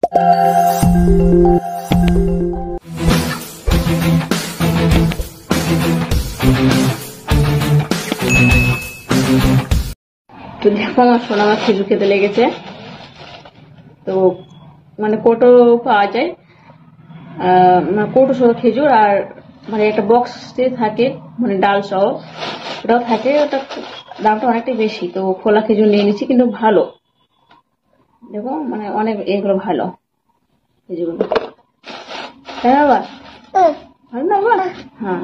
তো দেখো আমার সোনা আমার খেজুর খেতে লেগেছে। তো মানে কোটো পাওয়া যায়, কোটো সহ খেজুর, আর মানে একটা বক্স থাকে মানে ডাল সহ, ওটাও থাকে। ওটা দামটা অনেকটাই বেশি। তো খোলা খেজুর নিয়ে নিচ্ছি, কিন্তু ভালো। দেখো মানে অনেক এগুলো ভালো খেজুরগুলো, তাই না বাবা? ভালো না বাবা? হ্যাঁ,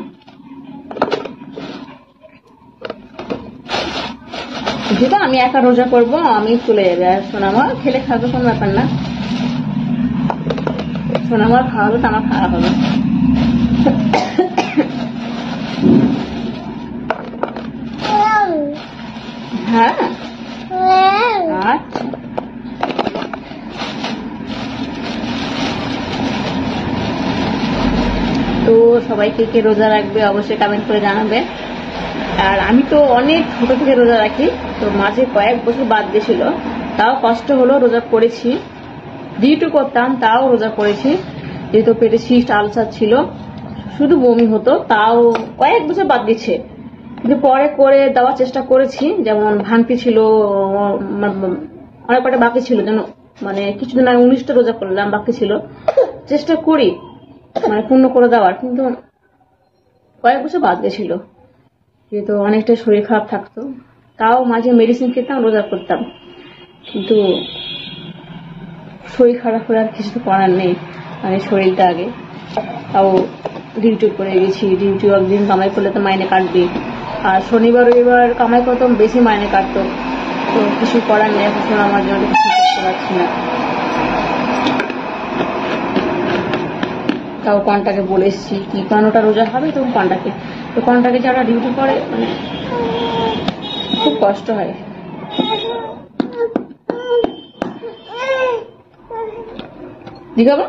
যেটা আমি একা রোজা করবো, আমি চলে যাবে, আর সোনামা খেলে খাবে, কোনো ব্যাপার না। সোনামার খাওয়া হবে তো আমার খাওয়া হবে। হ্যাঁ, আচ্ছা। তো সবাই কে কে রোজা রাখবে অবশ্যই কমেন্ট করে জানাবে। আর আমি তো অনেক ছোট থেকে রোজা রাখি, তো মাঝে কয়েক বছর বাদ দিয়েছিল, তাও কষ্ট হলো, রোজা করেছি। ডিউটি করতাম তাও রোজা করেছি, যেহেতু পেটে সিস্ট আলসার ছিল, শুধু বমি হতো, তাও কয়েক বছর বাদ দিচ্ছে। কিন্তু পরে করে দেওয়ার চেষ্টা করেছি, যেমন ভাঙতি ছিল, অনেক কটা বাকি ছিল, যেন মানে কিছুদিন আগে 19টা রোজা করলাম, বাকি ছিল, চেষ্টা করি মানে পূর্ণ করে দেওয়ার, কিন্তু কয়েক বছর বাদ গেছিল, যেহেতু অনেকটা শরীর খারাপ থাকতো। তাও মাঝে মেডিসিন খেতাম, রোজা করতাম, কিন্তু শরীর খারাপ হলে আর কিছু তো করার নেই, মানে শরীরটা আগে। তাও ডিউটি করে গেছি, ডিউটি একদিন কামাই করলে তো মাইনে কাটবে, আর শনিবার রবিবার কামাই করতাম, বেশি মাইনে কাটতো। তো কিছু করার নেই, এখন আমার জন্য কিছু করতে পারছি না। তাও কনটাকে বলে এসেছি কি ওটা রোজা হবে, তো কনটাকে, তো কনটাকে যারা ডিউটি করে মানে খুব কষ্ট হয়। দিঘাবা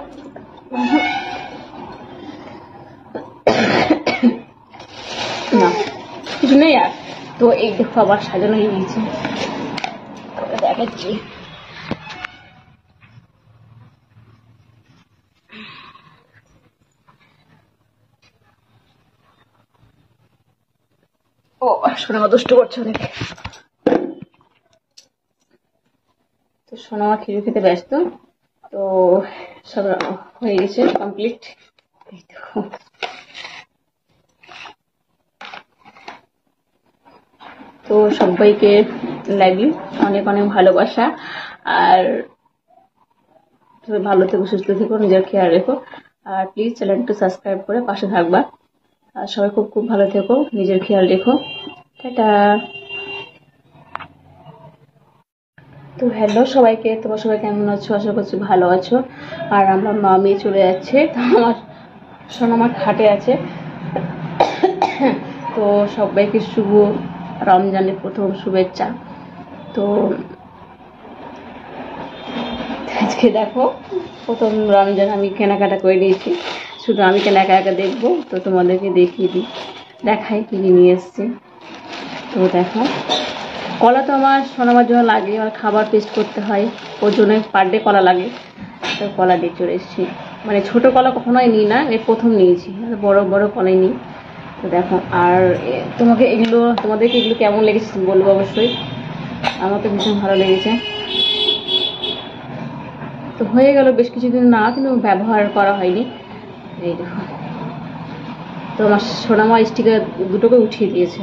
না, কিছু নেই আর। তো এই দেখো আবার সাজানো হয়ে গেছে, দেখাচ্ছি। ও সোনামা দুষ্ট করছে অনেক। তো সোনামা খিচুড়ি খেতে ব্যস্ত, তো সব হয়ে গেছে কমপ্লিট। তো সবাইকে লাভ ইউ, অনেক অনেক ভালোবাসা। আর ভালো থেকো, সুস্থ থেকো, নিজের খেয়াল রেখো, আর প্লিজ চ্যানেলটা সাবস্ক্রাইব করে পাশে থাকবা। আর সবাই খুব খুব ভালো থেকো, নিজের খেয়াল রেখো, টাটা। তো হ্যালো সবাইকে, তোমরা সবাই কেমন আছো? আশা করছি ভালো আছো। আর আমরা মা মেয়ে চলে যাচ্ছে, তো আমার সোনামার খাটে আছে। তো সবাইকে শুভ রমজানের প্রথম শুভেচ্ছা। তো আজকে দেখো প্রথম রমজান আমি কেনাকাটা করে নিয়েছি, শুধু আমি কেন একা একা দেখবো, তো তোমাদেরকে দেখিয়ে দিই, দেখাই কি নিয়ে এসছি। তো দেখো কলা তো আমার সোনামার জন্য লাগে, আর খাবার টেস্ট করতে হয়, ওর জন্য পার ডে কলা লাগে, তো কলা দিয়ে চলে এসেছি। মানে ছোটো কলা কখনোই নিই না, এই প্রথম নিয়েছি, বড় বড় কলাই নিই। তো দেখো, আর তোমাদেরকে এগুলো কেমন লেগেছে বলবো অবশ্যই, আমার তো ভীষণ ভালো লেগেছে। তো হয়ে গেল বেশ কিছুদিন না, কিন্তু ব্যবহার করা হয়নি। এই দেখো, তো আমার সোনামা স্টিকার দুটোকে উঠিয়ে দিয়েছে,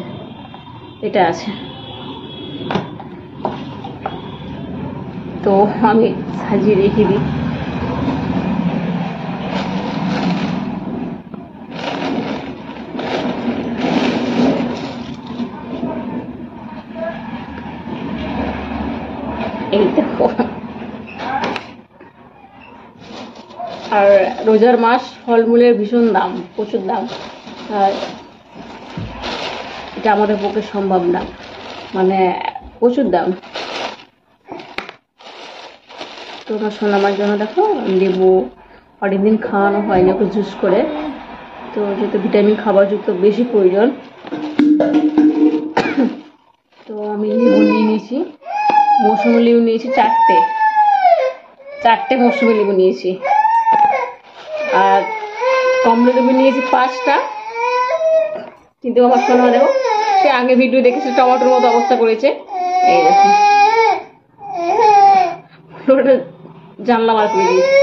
এটা আছে। তো আমি সাজিয়ে রেখে দিই। এই দেখো, আর রোজার মাস, ফলমূলের ভীষণ দাম, প্রচুর দাম, আর এটা আমাদের পক্ষে সম্ভব না, মানে প্রচুর দাম। তো আমার সোনামার জন্য দেখো লেবু অনেকদিন খাওয়ানো হয়নি, ওকে জুস করে, তো যেহেতু ভিটামিন খাবার যুক্ত বেশি প্রয়োজন, তো আমি লেবু নিয়ে নিয়েছি, মৌসুমি লেবু নিয়েছি 4টে, 4টে মৌসুমী লেবু নিয়েছি, আর কমলা লেবু নিয়েছি 5টা। কিন্তু আমার সোনা দেখো, সে আগে ভিডিও দেখেছে টমেটোর মতো অবস্থা করেছে। এই দেখো পুরোটা জানলা বার করে দিয়েছে।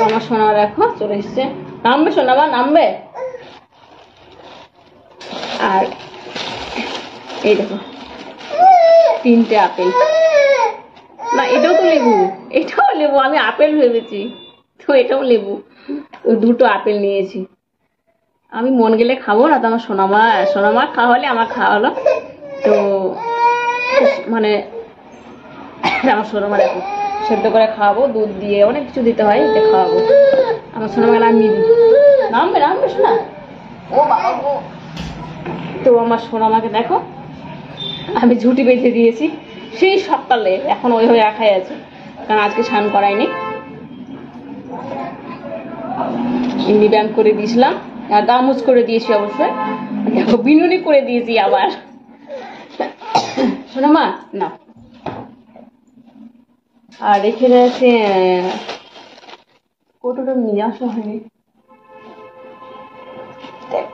আমার সোনা দেখো চলে এসছে, নামবে সোনা মা নামবে। আর এই দেখো 3টে আপেল, না এটাও তো লেবু, এটাও লেবু, আমি আপেল ভেবেছি তো এটাও লেবু। তো 2টো আপেল নিয়েছি, আমি মন গেলে খাবো না, তো আমার সোনামা খাওয়া হলে আমার খাওয়া হলো। তো মানে আমার সোনামা দেখো সেদ্ধ করে খাওয়াবো, দুধ দিয়ে অনেক কিছু দিতে হয়, এটা খাওয়াবো। আমার সোনামাকে নামিয়ে দিই, নামবে নামবে শোনা, ও বাবা গো। তো আমার সোনামাকে দেখো আমি ঝুঁটি বেঁধে দিয়েছি সেই সকালে, এখন ওইভাবে রাখাই আছে, কারণ আজকে স্নান করাইনি। এমনি ব্যায়াম করে দিয়েছিলাম, আর গামুজ করে দিয়েছি অবশ্যই, দেখো বিনুনি করে দিয়েছি আবার। শোনো মা না, আর এখানে আছে কতটা নিয়ে আসা হয়নি, দেখ